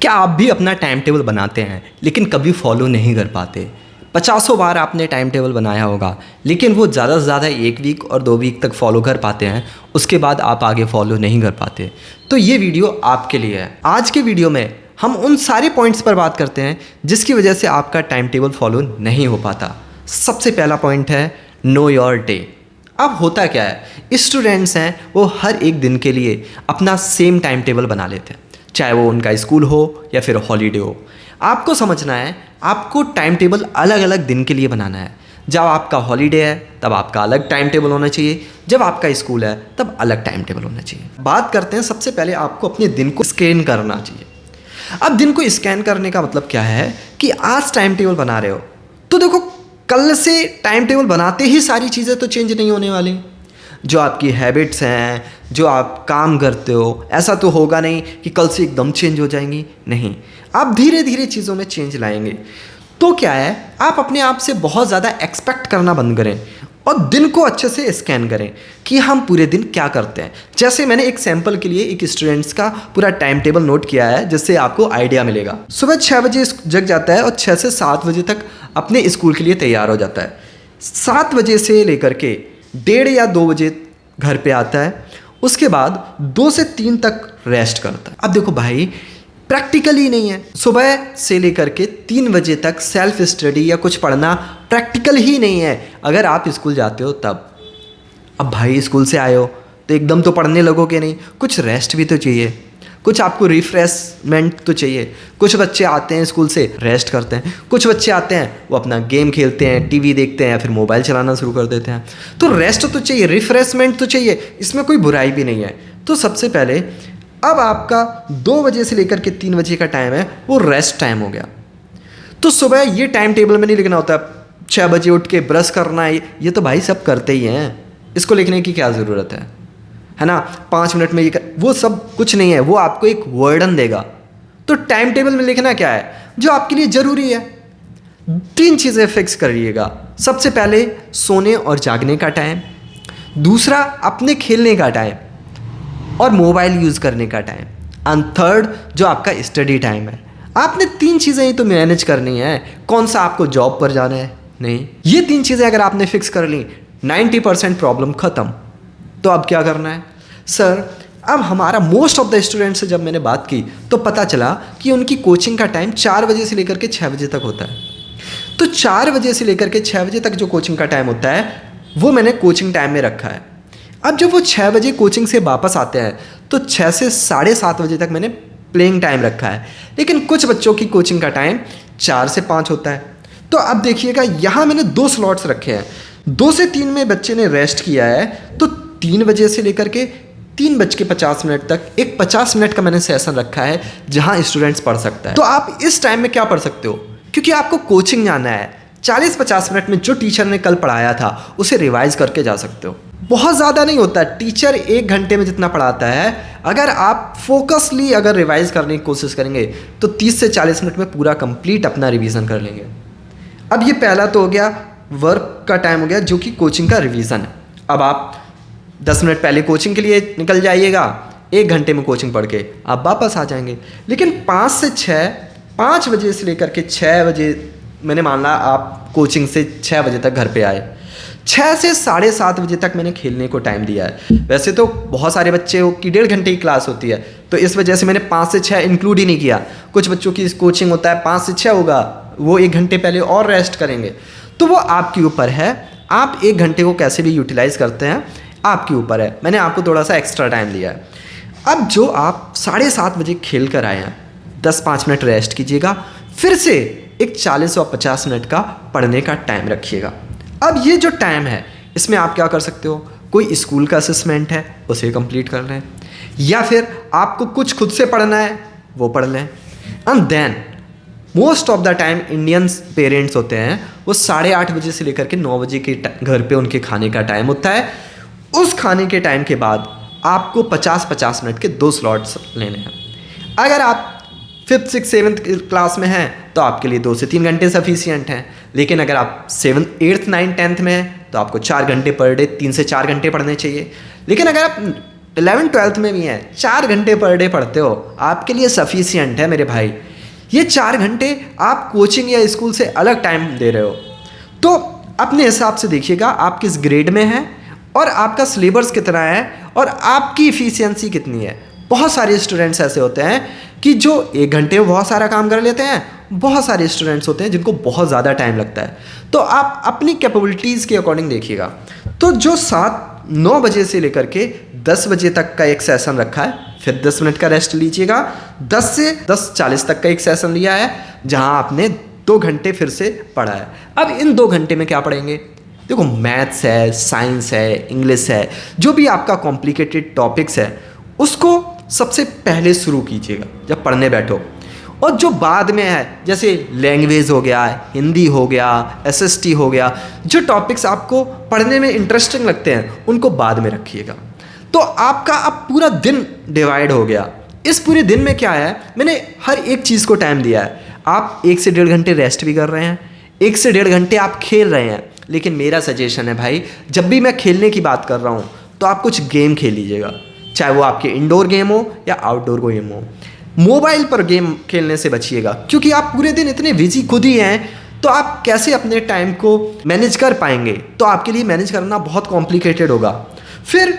क्या आप भी अपना टाइम टेबल बनाते हैं लेकिन कभी फॉलो नहीं कर पाते? पचासों बार आपने टाइम टेबल बनाया होगा लेकिन वो ज़्यादा से ज़्यादा 1 वीक और 2 वीक तक फॉलो कर पाते हैं, उसके बाद आप आगे फॉलो नहीं कर पाते। तो ये वीडियो आपके लिए है। आज के वीडियो में हम उन सारे पॉइंट्स पर बात करते हैं जिसकी वजह से आपका टाइम टेबल फॉलो नहीं हो पाता। सबसे पहला पॉइंट है नो योर डे। अब होता क्या है, स्टूडेंट्स हैं वो हर एक दिन के लिए अपना सेम टाइम टेबल बना लेते हैं, चाहे वो उनका स्कूल हो या फिर हॉलीडे हो। आपको समझना है, आपको टाइम टेबल अलग अलग दिन के लिए बनाना है। जब आपका हॉलीडे है तब आपका अलग टाइम टेबल होना चाहिए, जब आपका स्कूल है तब अलग टाइम टेबल होना चाहिए। बात करते हैं, सबसे पहले आपको अपने दिन को स्कैन करना चाहिए। अब दिन को स्कैन करने का मतलब क्या है कि आज टाइम टेबल बना रहे हो तो देखो, कल से टाइम टेबल बनाते ही सारी चीज़ें तो चेंज नहीं होने वाली। जो आपकी हैबिट्स हैं, जो आप काम करते हो, ऐसा तो होगा नहीं कि कल से एकदम चेंज हो जाएंगी। नहीं, आप धीरे धीरे चीज़ों में चेंज लाएंगे। तो क्या है, आप अपने आप से बहुत ज़्यादा एक्सपेक्ट करना बंद करें और दिन को अच्छे से स्कैन करें कि हम पूरे दिन क्या करते हैं। जैसे मैंने एक सैंपल के लिए एक स्टूडेंट्स का पूरा टाइम टेबल नोट किया है, जिससे आपको आइडिया मिलेगा। सुबह 6 बजे जग जाता है और 6 से 7 बजे तक अपने स्कूल के लिए तैयार हो जाता है। 7 बजे से लेकर के 1:30 या 2 बजे घर पे आता है। उसके बाद 2 से 3 तक रेस्ट करता है। अब देखो भाई, प्रैक्टिकल ही नहीं है। सुबह से लेकर के 3 बजे तक सेल्फ स्टडी या कुछ पढ़ना प्रैक्टिकल ही नहीं है अगर आप स्कूल जाते हो तब। अब भाई स्कूल से आए हो तो एकदम तो पढ़ने लगोगे नहीं, कुछ रेस्ट भी तो चाहिए, कुछ आपको रिफ्रेशमेंट तो चाहिए। कुछ बच्चे आते हैं स्कूल से रेस्ट करते हैं, कुछ बच्चे आते हैं वो अपना गेम खेलते हैं, टीवी देखते हैं या फिर मोबाइल चलाना शुरू कर देते हैं। तो रेस्ट तो चाहिए, रिफ्रेशमेंट तो चाहिए, इसमें कोई बुराई भी नहीं है। तो सबसे पहले अब आपका 2 बजे से लेकर के 3 बजे का टाइम है, वो रेस्ट टाइम हो गया। तो सुबह ये टाइम टेबल में नहीं लिखना होता 6 बजे उठ के ब्रश करना है, ये तो भाई सब करते ही हैं, इसको लिखने की क्या ज़रूरत है ना। 5 मिनट में वो सब कुछ नहीं है, वो आपको एक वर्डन देगा। तो टाइम टेबल में लिखना क्या है जो आपके लिए ज़रूरी है। 3 चीज़ें फिक्स करिएगा। सबसे पहले सोने और जागने का टाइम, दूसरा अपने खेलने का टाइम और मोबाइल यूज़ करने का टाइम, एंड थर्ड जो आपका स्टडी टाइम है। आपने 3 चीज़ें ही तो मैनेज करनी है। कौन सा आपको जॉब पर जाना है, नहीं, ये 3 चीज़ें अगर आपने फिक्स कर ली 90% प्रॉब्लम ख़त्म। तो अब क्या करना है सर? अब हमारा मोस्ट ऑफ द स्टूडेंट से जब मैंने बात की तो पता चला कि उनकी कोचिंग का टाइम 4 बजे से लेकर के 6 बजे तक होता है। तो 4 बजे से लेकर के 6 बजे तक जो कोचिंग का टाइम होता है वो मैंने कोचिंग टाइम में रखा है। अब जब वो 6 बजे कोचिंग से वापस आते हैं तो 6 से 7:30 बजे तक मैंने प्लेइंग टाइम रखा है। लेकिन कुछ बच्चों की कोचिंग का टाइम 4 से 5 होता है। तो अब देखिएगा, यहाँ मैंने 2 स्लॉट्स रखे हैं। 2 से 3 में बच्चे ने रेस्ट किया है, तो 3 बजे से लेकर के 3:50 तक एक 50 मिनट का मैंने सेशन रखा है जहाँ स्टूडेंट्स पढ़ सकता है। तो आप इस टाइम में क्या पढ़ सकते हो, क्योंकि आपको कोचिंग जाना है। 40-50 मिनट में जो टीचर ने कल पढ़ाया था उसे रिवाइज करके जा सकते हो। बहुत ज़्यादा नहीं होता, टीचर 1 घंटे में जितना पढ़ाता है, अगर आप फोकसली अगर रिवाइज करने की कोशिश करेंगे तो 30 से 40 मिनट में पूरा कंप्लीट अपना रिवीजन कर लेंगे। अब ये पहला तो हो गया, वर्क का टाइम हो गया जो कि कोचिंग का रिवीजन है। अब आप 10 मिनट पहले कोचिंग के लिए निकल जाइएगा, 1 घंटे में कोचिंग पढ़ के आप वापस आ जाएंगे। लेकिन 5 से 6, 5 बजे से लेकर के 6 बजे, मैंने मान ला आप कोचिंग से 6 बजे तक घर पे आए, 6 से 7:30 बजे तक मैंने खेलने को टाइम दिया है। वैसे तो बहुत सारे बच्चे की 1.5 घंटे की क्लास होती है, तो इस वजह से मैंने 5 से 6 इंक्लूड ही नहीं किया। कुछ बच्चों की कोचिंग होता है 5 से 6 होगा, वो 1 घंटे पहले और रेस्ट करेंगे। तो वो आपके ऊपर है, आप 1 घंटे को कैसे भी यूटिलाइज करते हैं, आपके ऊपर है। मैंने आपको थोड़ा सा एक्स्ट्रा टाइम दिया है। अब जो आप 7:30 बजे खेल कर आए हैं, 10-5 मिनट रेस्ट कीजिएगा, फिर से एक 40 और 50 मिनट का पढ़ने का टाइम रखिएगा। अब ये जो टाइम है इसमें आप क्या कर सकते हो, कोई स्कूल का असेसमेंट है उसे कंप्लीट कर लें, या फिर आपको कुछ खुद से पढ़ना है वो पढ़ लें। And then most of the time Indians parents होते हैं वो 8:30 बजे से लेकर के 9 बजे के घर पे उनके खाने का टाइम होता है। उस खाने के टाइम के बाद आपको 50-50 मिनट के 2 स्लॉट्स लेने हैं। अगर आप 5th, 6th, 7th क्लास में हैं तो आपके लिए 2 से 3 घंटे सफिशियंट हैं। लेकिन अगर आप 7th, 8th, 9th, 10th में हैं तो आपको 4 घंटे पर डे, 3 से 4 घंटे पढ़ने चाहिए। लेकिन अगर आप 11th 12th में भी हैं, 4 घंटे पर डे पढ़ते हो, आपके लिए सफिशियंट है मेरे भाई। ये 4 घंटे आप कोचिंग या स्कूल से अलग टाइम दे रहे हो। तो अपने हिसाब से देखिएगा आप किस ग्रेड में हैं और आपका सिलेबस कितना है और आपकी इफ़िशियंसी कितनी है। बहुत सारे स्टूडेंट्स ऐसे होते हैं कि जो 1 घंटे में बहुत सारा काम कर लेते हैं, बहुत सारे स्टूडेंट्स होते हैं जिनको बहुत ज़्यादा टाइम लगता है। तो आप अपनी कैपेबिलिटीज़ के अकॉर्डिंग देखिएगा। तो जो 9 बजे से लेकर के 10 बजे तक का एक सेशन रखा है, फिर 10 मिनट का रेस्ट लीजिएगा, 10 से 10:40 तक का एक सेशन लिया है जहां आपने 2 घंटे फिर से पढ़ा है। अब इन 2 घंटे में क्या पढ़ेंगे? देखो, मैथ्स है, साइंस है, इंग्लिश है, जो भी आपका कॉम्प्लिकेटेड टॉपिक्स है उसको सबसे पहले शुरू कीजिएगा जब पढ़ने बैठो। और जो बाद में है, जैसे लैंग्वेज हो गया, हिंदी हो गया, एसएसटी हो गया, जो टॉपिक्स आपको पढ़ने में इंटरेस्टिंग लगते हैं उनको बाद में रखिएगा। तो आपका अब पूरा दिन डिवाइड हो गया। इस पूरे दिन में क्या है, मैंने हर एक चीज़ को टाइम दिया है। आप 1 से 1.5 घंटे रेस्ट भी कर रहे हैं, 1 से 1.5 घंटे आप खेल रहे हैं। लेकिन मेरा सजेशन है भाई, जब भी मैं खेलने की बात कर रहा हूँ तो आप कुछ गेम खेल लीजिएगा, चाहे वो आपके इंडोर गेम हो या आउटडोर गेम हो। मोबाइल पर गेम खेलने से बचिएगा, क्योंकि आप पूरे दिन इतने बिजी खुद ही हैं, तो आप कैसे अपने टाइम को मैनेज कर पाएंगे? तो आपके लिए मैनेज करना बहुत कॉम्प्लिकेटेड होगा। फिर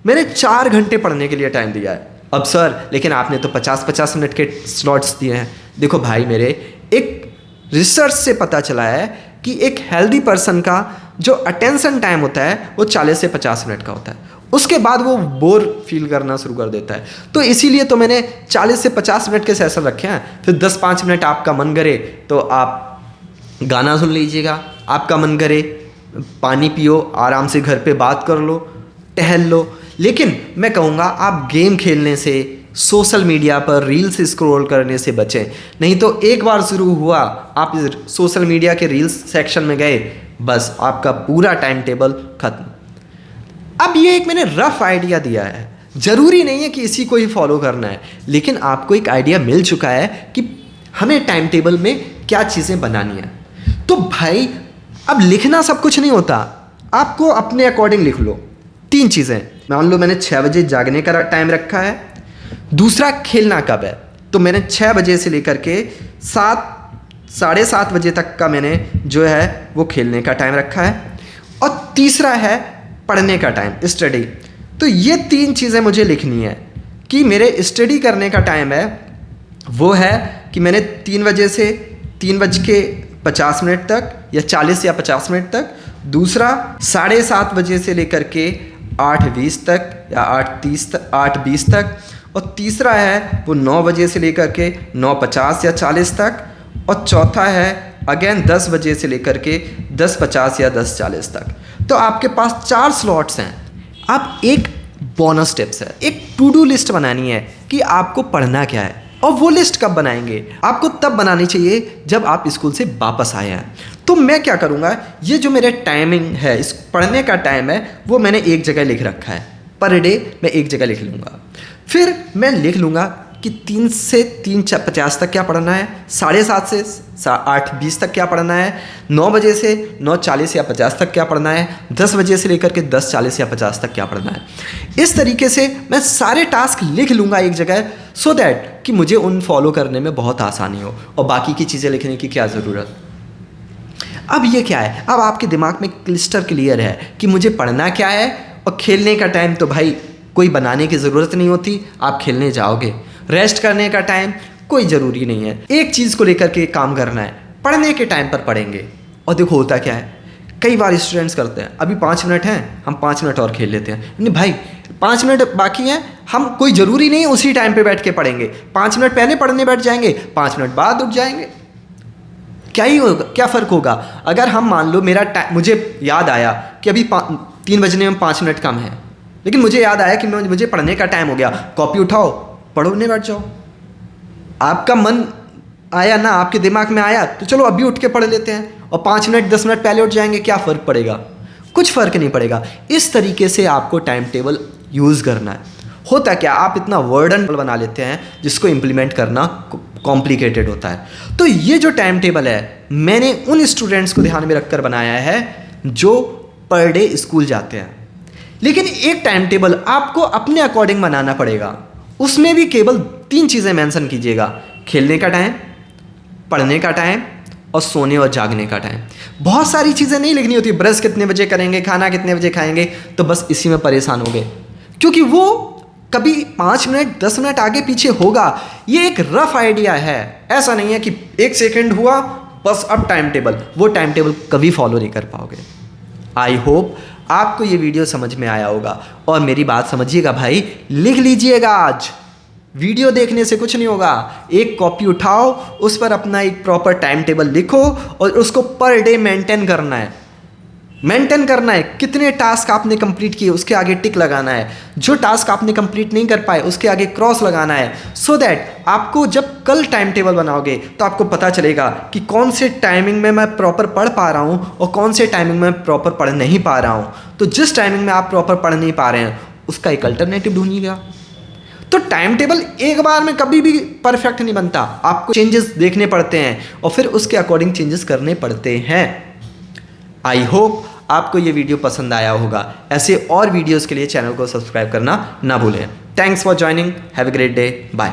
मैंने 4 घंटे पढ़ने के लिए टाइम दिया है। अब सर, लेकिन आपने तो 50-50 मिनट के स्लॉट्स दिए हैं। देखो भाई मेरे, एक रिसर्च से पता चला है कि एक हेल्दी पर्सन का जो अटेंशन टाइम होता है वो 40 से 50 मिनट का होता है। उसके बाद वो बोर फील करना शुरू कर देता है। तो इसीलिए तो मैंने 40 से 50 मिनट के सेशन रखे हैं। फिर 10-5 मिनट आपका मन करे तो आप गाना सुन लीजिएगा, आपका मन करे पानी पियो, आराम से घर पे बात कर लो, टहल लो। लेकिन मैं कहूँगा आप गेम खेलने से, सोशल मीडिया पर रील्स स्क्रॉल करने से बचें। नहीं तो एक बार शुरू हुआ, आप सोशल मीडिया के रील्स सेक्शन में गए, बस आपका पूरा टाइम टेबल खत्म। अब ये एक मैंने रफ आइडिया दिया है, ज़रूरी नहीं है कि इसी को ही फॉलो करना है, लेकिन आपको एक आइडिया मिल चुका है कि हमें टाइम टेबल में क्या चीज़ें बनानी है। तो भाई अब लिखना सब कुछ नहीं होता, आपको अपने अकॉर्डिंग लिख लो। 3 चीज़ें, मान लो मैंने 6 बजे जागने का टाइम रखा है, दूसरा खेलना कब है, तो मैंने 6 बजे से लेकर के 7-7:30 बजे तक का मैंने जो है वो खेलने का टाइम रखा है, और तीसरा है पढ़ने का टाइम, स्टडी। तो ये 3 चीज़ें मुझे लिखनी है कि मेरे स्टडी करने का टाइम है वो है कि मैंने 3 बजे से 3:50 तक या 40 या 50 मिनट तक, दूसरा 7:30 बजे से लेकर के 8:20 तक या 8:20 तक, और तीसरा है वो 9 बजे से लेकर के 9:50 या 40 तक, और चौथा है अगेन 10 बजे से लेकर के 10:50 या 10:40 तक। तो आपके पास 4 स्लॉट्स हैं। अब एक बोनस टिप्स है, एक टू डू लिस्ट बनानी है कि आपको पढ़ना क्या है। और वो लिस्ट कब बनाएंगे? आपको तब बनानी चाहिए जब आप स्कूल से वापस आए हैं। तो मैं क्या करूँगा, ये जो मेरे टाइमिंग है, इस पढ़ने का टाइम है, वो मैंने एक जगह लिख रखा है। पर डे मैं एक जगह लिख लूँगा। फिर मैं लिख लूँगा कि 3 से 3:50 तक क्या पढ़ना है, 7:30 से 8:20 तक क्या पढ़ना है, 9 बजे से 9:40 या 50 तक क्या पढ़ना है, 10 बजे से लेकर के 10:40 या 50 तक क्या पढ़ना है। इस तरीके से मैं सारे टास्क लिख लूँगा एक जगह, सो दैट कि मुझे उन फॉलो करने में बहुत आसानी हो, और बाकी की चीज़ें लिखने की क्या ज़रूरत। अब ये क्या है, अब आपके दिमाग में क्लिस्टर क्लियर है कि मुझे पढ़ना क्या है, और खेलने का टाइम तो भाई कोई बनाने की ज़रूरत नहीं होती, आप खेलने जाओगे। रेस्ट करने का टाइम कोई ज़रूरी नहीं है, एक चीज़ को लेकर के काम करना है, पढ़ने के टाइम पर पढ़ेंगे। और देखो होता क्या है, कई बार स्टूडेंट्स करते हैं, अभी 5 मिनट हैं, हम 5 मिनट और खेल लेते हैं। नहीं भाई, 5 मिनट बाकी हैं, हम कोई ज़रूरी नहीं है उसी टाइम पे बैठ के पढ़ेंगे। 5 मिनट पहले पढ़ने बैठ जाएंगे, 5 मिनट बाद उठ जाएंगे, क्या ही होगा, क्या फ़र्क होगा। अगर हम मान लो मुझे याद आया कि अभी 3 बजने में 5 मिनट कम है, लेकिन मुझे याद आया कि मुझे पढ़ने का टाइम हो गया, कॉपी उठाओ, पढ़ने बैठ जाओ। आपका मन आया ना, आपके दिमाग में आया, तो चलो अभी उठ के पढ़ लेते हैं, और 5 मिनट 10 मिनट पहले उठ जाएंगे, क्या फ़र्क पड़ेगा? कुछ फ़र्क नहीं पड़ेगा। इस तरीके से आपको टाइम टेबल यूज़ करना है। होता क्या, आप इतना वर्डन बना लेते हैं जिसको इम्प्लीमेंट करना कॉम्प्लिकेटेड होता है। तो ये जो टाइम टेबल है, मैंने उन स्टूडेंट्स को ध्यान में रखकर बनाया है जो पर डे स्कूल जाते हैं। लेकिन एक टाइम टेबल आपको अपने अकॉर्डिंग बनाना पड़ेगा। उसमें भी केवल 3 चीज़ें मेंशन कीजिएगा, खेलने का टाइम, पढ़ने का टाइम और सोने और जागने का टाइम। बहुत सारी चीज़ें नहीं लिखनी होती, ब्रश कितने बजे करेंगे, खाना कितने बजे खाएंगे, तो बस इसी में परेशान हो गए, क्योंकि वो कभी 5 मिनट 10 मिनट आगे पीछे होगा। ये एक रफ आइडिया है, ऐसा नहीं है कि 1 सेकेंड हुआ बस अब टाइम टेबल, वो टाइम टेबल कभी फॉलो नहीं कर पाओगे। आई होप आपको ये वीडियो समझ में आया होगा, और मेरी बात समझिएगा भाई, लिख लीजिएगा आज। वीडियो देखने से कुछ नहीं होगा, एक कॉपी उठाओ, उस पर अपना एक प्रॉपर टाइम टेबल लिखो और उसको पर डे मेंटेन करना है। कितने टास्क आपने कंप्लीट किए उसके आगे टिक लगाना है, जो टास्क आपने कंप्लीट नहीं कर पाए उसके आगे क्रॉस लगाना है, सो दैट आपको जब कल टाइम टेबल बनाओगे तो आपको पता चलेगा कि कौन से टाइमिंग में मैं प्रॉपर पढ़ पा रहा हूँ और कौन से टाइमिंग में प्रॉपर पढ़ नहीं पा रहा हूँ। तो जिस टाइमिंग में आप प्रॉपर पढ़ नहीं पा रहे हैं उसका एक अल्टरनेटिव ढूंढिएगा। तो टाइम टेबल एक बार में कभी भी परफेक्ट नहीं बनता, आपको चेंजेस देखने पड़ते हैं और फिर उसके अकॉर्डिंग चेंजेस करने पड़ते हैं। आई होप आपको ये वीडियो पसंद आया होगा। ऐसे और वीडियोस के लिए चैनल को सब्सक्राइब करना ना भूलें। Thanks for joining, have a great day, bye.